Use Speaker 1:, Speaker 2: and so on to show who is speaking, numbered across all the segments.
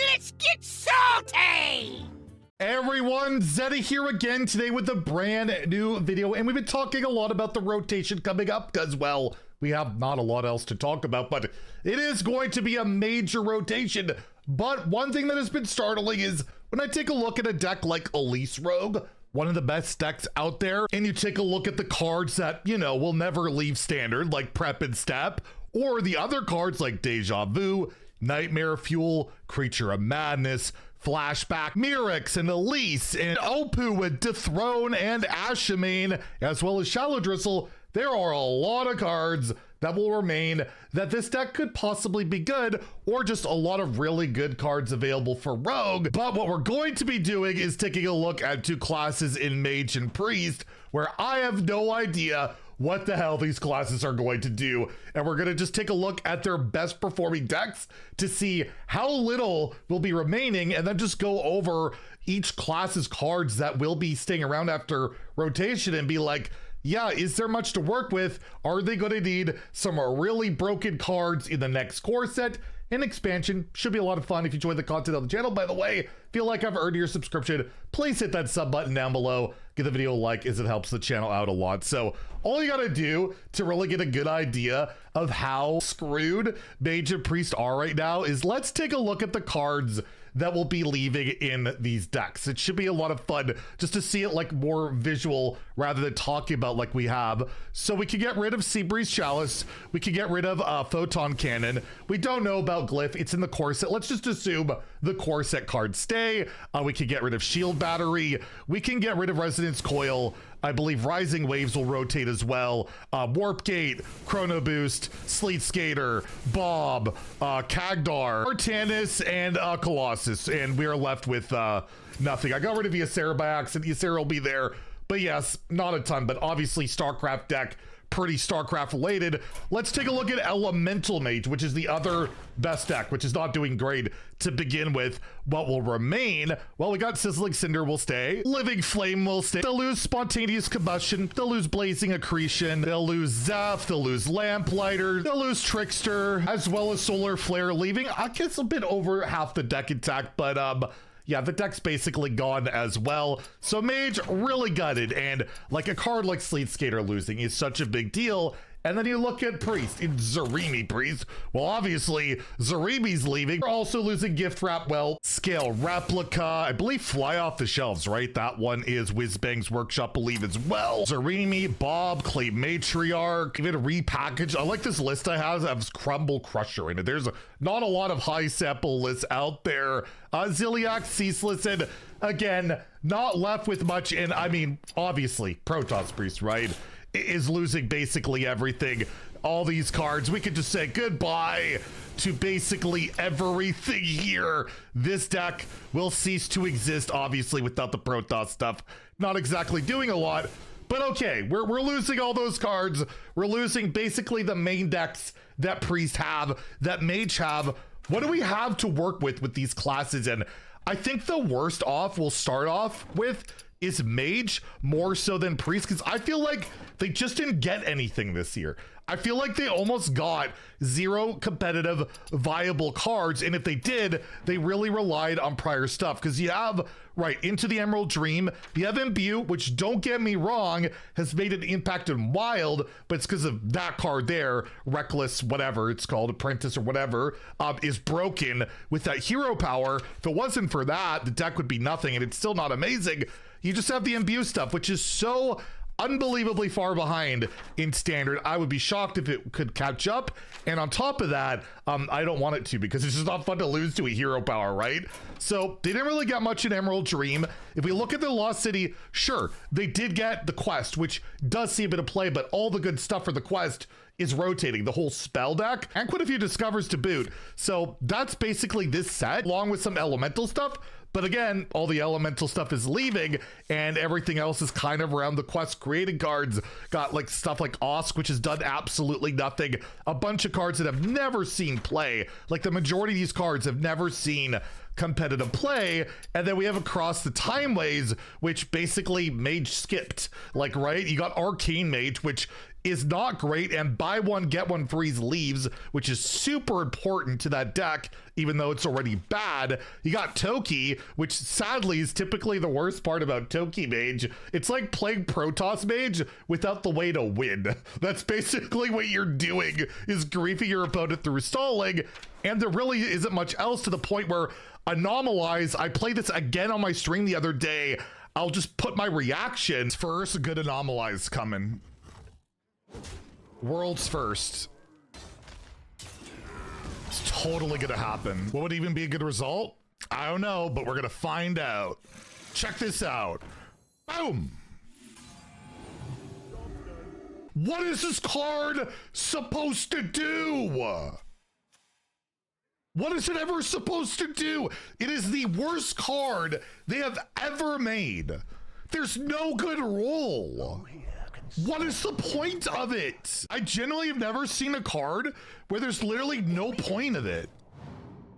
Speaker 1: Let's get salty!
Speaker 2: Everyone, Zeddy here again today with a brand new video, and we've been talking a lot about the rotation coming up because, well, we have not a lot else to talk about, but it is going to be a major rotation. But one thing that has been startling is when I take a look at a deck like Elise Rogue, one of the best decks out there, and you take a look at the cards that, you know, will never leave standard, like Prep and Step, or the other cards like Deja Vu, Nightmare Fuel, Creature of Madness, Flashback, Mirrex, and Elise, and Opu, and Dethrone, and Ashimane, as well as Shallow Drizzle. There are a lot of cards that will remain that this deck could possibly be good, or just a lot of really good cards available for Rogue. But what we're going to be doing is taking a look at two classes in Mage and Priest, where I have no idea what the hell these classes are going to do. And we're gonna just take a look at their best performing decks to see how little will be remaining, and then just go over each class's cards that will be staying around after rotation and be like, yeah, is there much to work with? Are they gonna need some really broken cards in the next core set? And expansion should be a lot of fun if you enjoy the content on the channel. By the way, feel like I've earned your subscription, please hit that sub button down below. Give the video a like as it helps the channel out a lot. So all you gotta do to really get a good idea of how screwed Mage and Priest are right now is let's take a look at the cards that will be leaving in these decks. It should be a lot of fun just to see it like more visual rather than talking about like we have. So we can get rid of Seabreeze Chalice. We can get rid of Photon Cannon. We don't know about Glyph. It's in the core set. Let's just assume the core set cards stay. We can get rid of Shield Battery. We can get rid of Resonance Coil. I believe Rising Waves will rotate as well. Warp Gate, Chrono Boost, Sleet Skater, Bob, Kagdar, Artanis, and Colossus. And we are left with nothing. I got rid of Ysera by accident. Ysera will be there. But yes, not a ton, but obviously StarCraft deck, pretty StarCraft related. Let's take a look at Elemental Mage, which is the other best deck, which is not doing great to begin with. What will remain? Well, we got Sizzling Cinder will stay. Living Flame will stay. They'll lose Spontaneous Combustion. They'll lose Blazing Accretion. They'll lose Zeph. They'll lose Lamplighter. They'll lose Trickster, as well as Solar Flare leaving. I guess a bit over half the deck intact, but yeah, the deck's basically gone as well. So Mage really gutted, and like a card like Sleet Skater losing is such a big deal. And then you look at Priest, in Zarimi Priest. Well, obviously, Zarimi's leaving. We're also losing Gift Wrap, well, Scale Replica, I believe Fly Off the Shelves, right? That one is Whizbang's Workshop, believe as well. Zarimi, Bob, Clay Matriarch, even repackaged. I like this list I have of Crumble Crusher in it. There's not a lot of high sample lists out there. Ziliac, Ceaseless, and again, not left with much. And I mean, obviously, Protoss Priest, right, is losing basically everything. All these cards, we could just say goodbye to basically everything here. This deck will cease to exist, obviously, without the Protoss stuff. Not exactly doing a lot, but okay, we're losing all those cards. We're losing basically the main decks that Priest have, that Mage have. What do we have to work with these classes? And I think the worst off we'll start off with is Mage more so than Priest, because I feel like they just didn't get anything this year. I feel like they almost got zero competitive viable cards, and if they did, they really relied on prior stuff. Because you have, right, Into the Emerald Dream, you have Imbue, which, don't get me wrong, has made an impact in Wild, but it's because of that card there. Reckless, whatever it's called, Apprentice or whatever, is broken with that hero power. If it wasn't for that, the deck would be nothing, and it's still not amazing. You just have the Imbue stuff, which is so unbelievably far behind in standard. I would be shocked if it could catch up. And on top of that, I don't want it to, because it's just not fun to lose to a hero power, right? So they didn't really get much in Emerald Dream. If we look at the Lost City, sure, they did get the quest, which does see a bit of play, but all the good stuff for the quest is rotating, the whole spell deck, and quite a few discovers to boot. So that's basically this set, along with some elemental stuff. But again, all the elemental stuff is leaving, and everything else is kind of around the quest creating cards. Got like stuff like Osk, which has done absolutely nothing. A bunch of cards that have never seen play. Like the majority of these cards have never seen competitive play. And then we have Across the Timeways, which basically Mage skipped. Like, right? You got Arcane Mage, which is not great, and buy one, get one freeze leaves, which is super important to that deck, even though it's already bad. You got Toki, which sadly is typically the worst part about Toki Mage. It's like playing Protoss Mage without the way to win. That's basically what you're doing, is griefing your opponent through stalling, and there really isn't much else, to the point where Anomalize, I played this again on my stream the other day. I'll just put my reactions first. Good Anomalize coming. World's first. It's totally gonna happen. What would even be a good result? I don't know, but we're gonna find out. Check this out. Boom. What is this card supposed to do? What is it ever supposed to do? It is the worst card they have ever made. There's no good roll. What is the point of it? I genuinely have never seen a card where there's literally no point of it.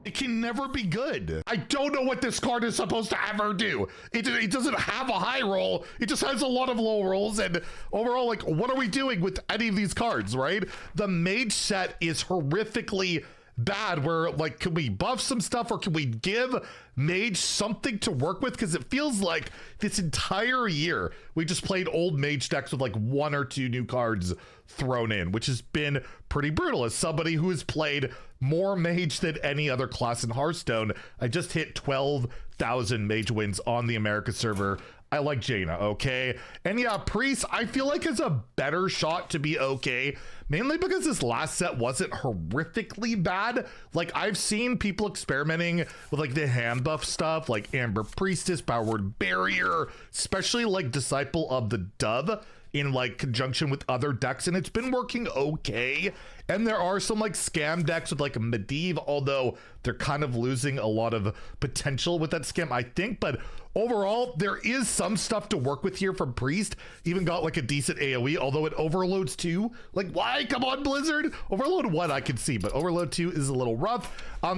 Speaker 2: It can never be good. I don't know what this card is supposed to ever do. It doesn't have a high roll. It just has a lot of low rolls. And overall, like, what are we doing with any of these cards, right? The Mage set is horrifically bad, where, like, can we buff some stuff, or can we give Mage something to work with? Because it feels like this entire year we just played old Mage decks with like 1 or 2 new cards thrown in, which has been pretty brutal. As somebody who has played more Mage than any other class in Hearthstone, I just hit 12,000 Mage wins on the America server. I like Jaina, okay? And yeah, Priest, I feel like is a better shot to be okay, mainly because this last set wasn't horrifically bad. Like, I've seen people experimenting with like the hand buff stuff, like Amber Priestess, Power Word Barrier, especially like Disciple of the Dove, in like conjunction with other decks, and it's been working okay. And there are some like scam decks with like Medivh, although they're kind of losing a lot of potential with that scam, I think. But overall, there is some stuff to work with here from Priest. Even got like a decent AoE, although it overloads 2. Like, why? Come on, Blizzard. Overload 1 I can see, but overload 2 is a little rough.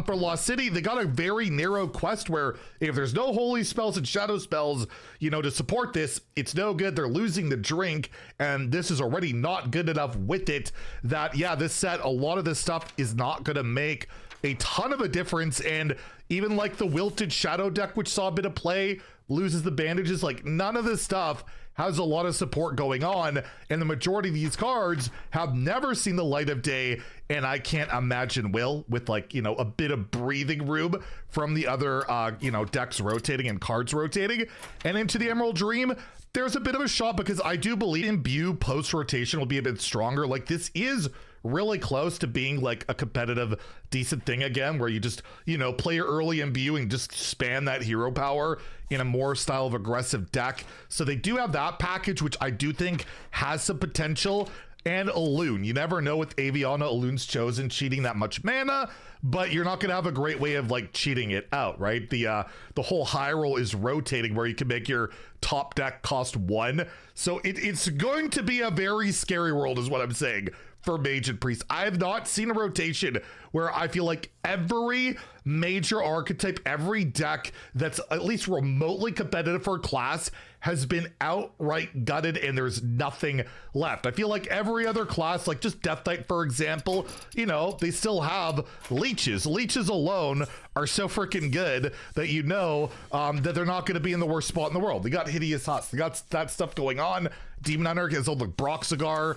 Speaker 2: For Lost City, they got a very narrow quest where if there's no holy spells and shadow spells, you know, to support this, it's no good. They're losing the drink, and this is already not good enough with it, that yeah, this set, a lot of this stuff is not gonna make a ton of a difference. And even like the Wilted Shadow deck, which saw a bit of play, loses the bandages. Like, none of this stuff has a lot of support going on, and the majority of these cards have never seen the light of day, and I can't imagine will, with like, you know, a bit of breathing room from the other you know, decks rotating and cards rotating. And into the Emerald Dream, there's a bit of a shot, because I do believe Imbue post rotation will be a bit stronger. Like, this is really close to being like a competitive decent thing again, where you just, you know, play your early Imbue and just span that hero power in a more style of aggressive deck. So they do have that package, which I do think has some potential. And Elune, you never know with Aviana, Elune's Chosen cheating that much mana, but you're not gonna have a great way of like cheating it out, right? The whole high roll is rotating, where you can make your top deck cost 1. So it's going to be a very scary world, is what I'm saying, for Mage and Priest. I have not seen a rotation where I feel like every major archetype, every deck that's at least remotely competitive for a class has been outright gutted, and there's nothing left. I feel like every other class, like just Death Knight, for example, you know, they still have leeches. Leeches alone are so freaking good that you know that they're not going to be in the worst spot in the world. They got Hideous Husk. They got that stuff going on. Demon Hunter has all the Broxigar,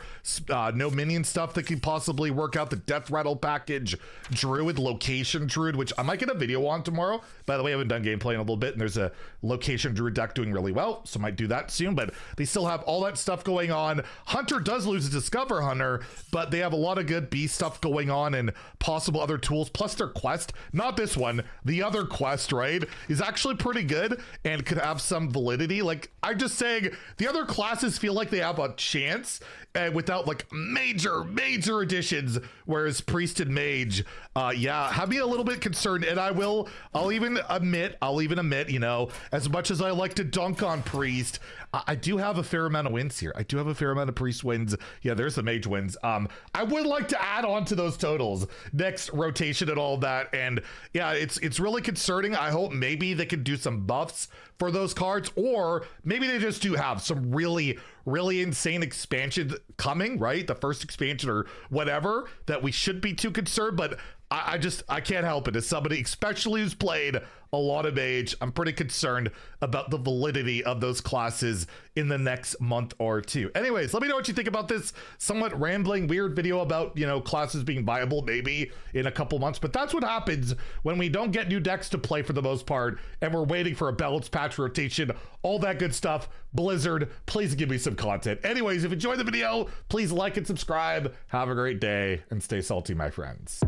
Speaker 2: no minion stuff that could possibly work out. The Death Rattle package, Druid, Location Druid, which I might get a video on tomorrow. By the way, I haven't done gameplay in a little bit, and there's a Location Druid deck doing really well, so I might do that soon. But they still have all that stuff going on. Hunter does lose a Discover Hunter, but they have a lot of good beast stuff going on and possible other tools. Plus their quest, not this one, the other quest, right, is actually pretty good and could have some validity. Like, I'm just saying, the other classes feel like they have a chance without like major additions, whereas Priest and Mage, yeah, have me a little bit concerned. And I'll even admit, you know, as much as I like to dunk on Priest, I do have a fair amount of wins here. I do have a fair amount of Priest wins. Yeah, there's the Mage wins. I would like to add on to those totals next rotation and all that. And yeah, it's really concerning. I hope maybe they could do some buffs for those cards, or maybe they just do have some really really insane expansion coming, right? The first expansion or whatever, that we should be too concerned, but I can't help it. As somebody, especially who's played a lot of Mage, I'm pretty concerned about the validity of those classes in the next month or two. Anyways, let me know what you think about this somewhat rambling, weird video about, you know, classes being viable maybe in a couple months. But that's what happens when we don't get new decks to play for the most part, and we're waiting for a balanced patch rotation, all that good stuff. Blizzard, please give me some content. Anyways, if you enjoyed the video, please like and subscribe. Have a great day and stay salty, my friends.